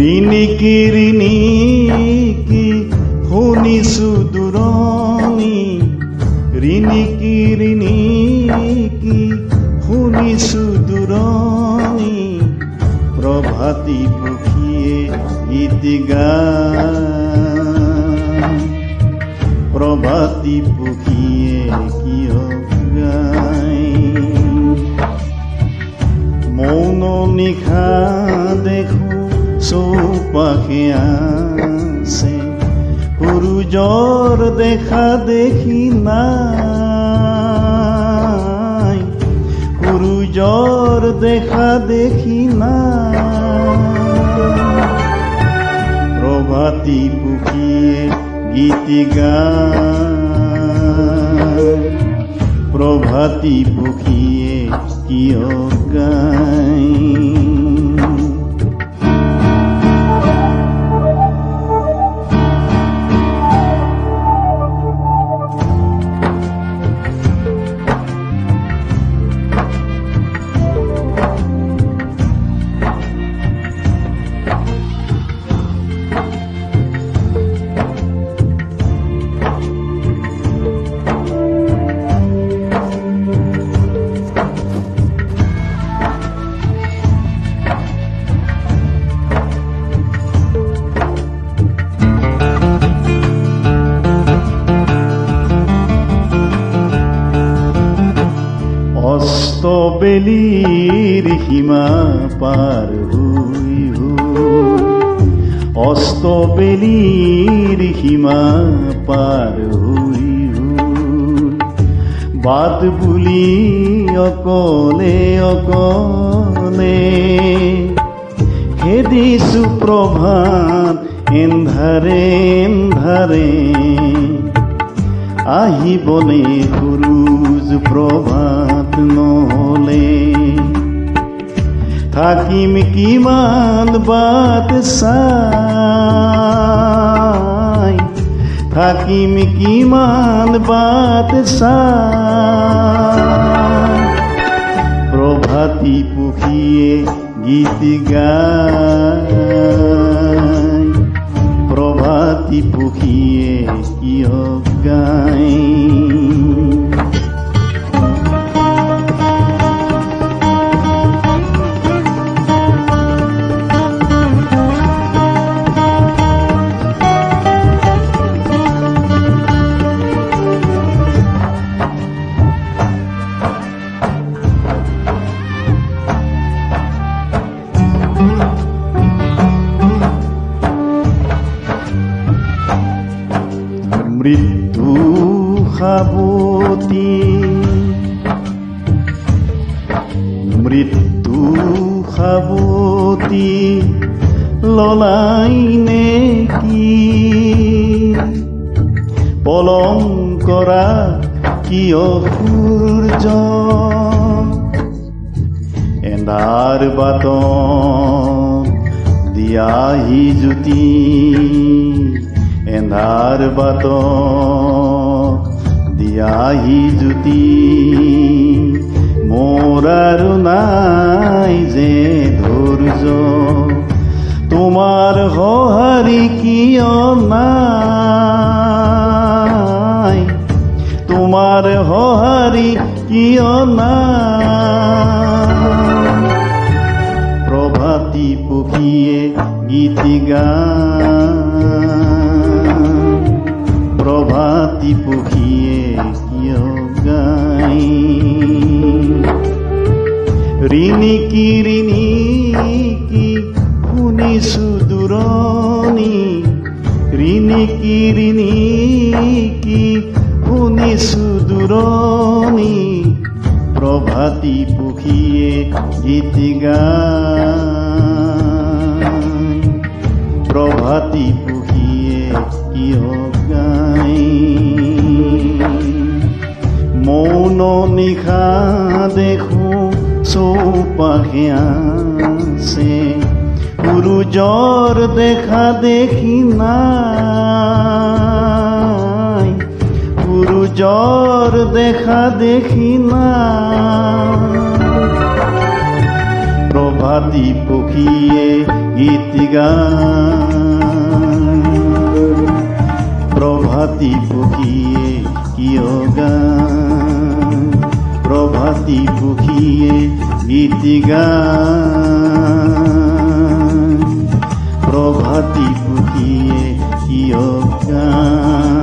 ৰিণিকি শুনিছো দূৰণি, ৰিণিকি শুনিছো দূৰণি, প্ৰভাতী পক্ষীয়ে গীত গায়, প্ৰভাতী পক্ষীয়ে কিয় গায়। মৌন নিশা দেখো চৌপাশে আছে, সূৰুজৰ দেখা দেখি নাই, সূৰুজৰ দেখা দেখি নাই। প্ৰভাতী পক্ষীয়ে গীত গায়, প্ৰভাতী পক্ষীয়ে কিয় গায়। অস্তবেলিৰ সীমা পাৰ হৈ অস্তবেলিৰ সীমা পাৰ হৈ বাট বুলি অকলে অকলে খেদিছো প্ৰভাত এন্ধাৰে এন্ধাৰে, আহিবনে সূৰুজ প্ৰভাত নহলে। থাকিম কিমান বাট চাই, থাকিম কিমান বাট চাই। প্ৰভাতী পক্ষীয়ে গীত গায়, প্ৰভাতী পক্ষীয়ে কিয় গায়। মৃত্যু সাৱটি, মৃত্যু সাৱটি ললাই নেকি, পলম কৰা কিয় সূৰ্য, এন্ধাৰ বাটত দিয়াহি জ্যোতি, এন্ধাৰ বাটত দিয়াহি জ্যোতি। মোৰ আৰু নাই যে ধৈৰ্য, তোমাৰ সঁহাৰি কিয় নাই, তোমাৰ সঁহাৰি কিয় নাই। প্ৰভাতী পক্ষীয়ে গীত গায়, প্ৰভাতী পক্ষীয়ে কিয় গায়। ৰিণিকি শুনিছো দূৰণি, ৰিণিকি শুনিছো দূৰণি, প্ৰভাতী পক্ষীয়ে গীত গায়, প্ৰভাতী পক্ষীয়ে কিয় গায়। মৌন নিশা দেখো চৌপাশে আছে, সূৰুজৰ দেখা দেখি নাই, সূৰুজৰ দেখা দেখি নাই। প্ৰভাতী পক্ষীয়ে গীত গান প্ৰভাতী পক্ষীয়ে কিয় গান প্ৰভাতী পক্ষীয়ে গীত গান প্ৰভাতী পক্ষীয়ে কিয় গান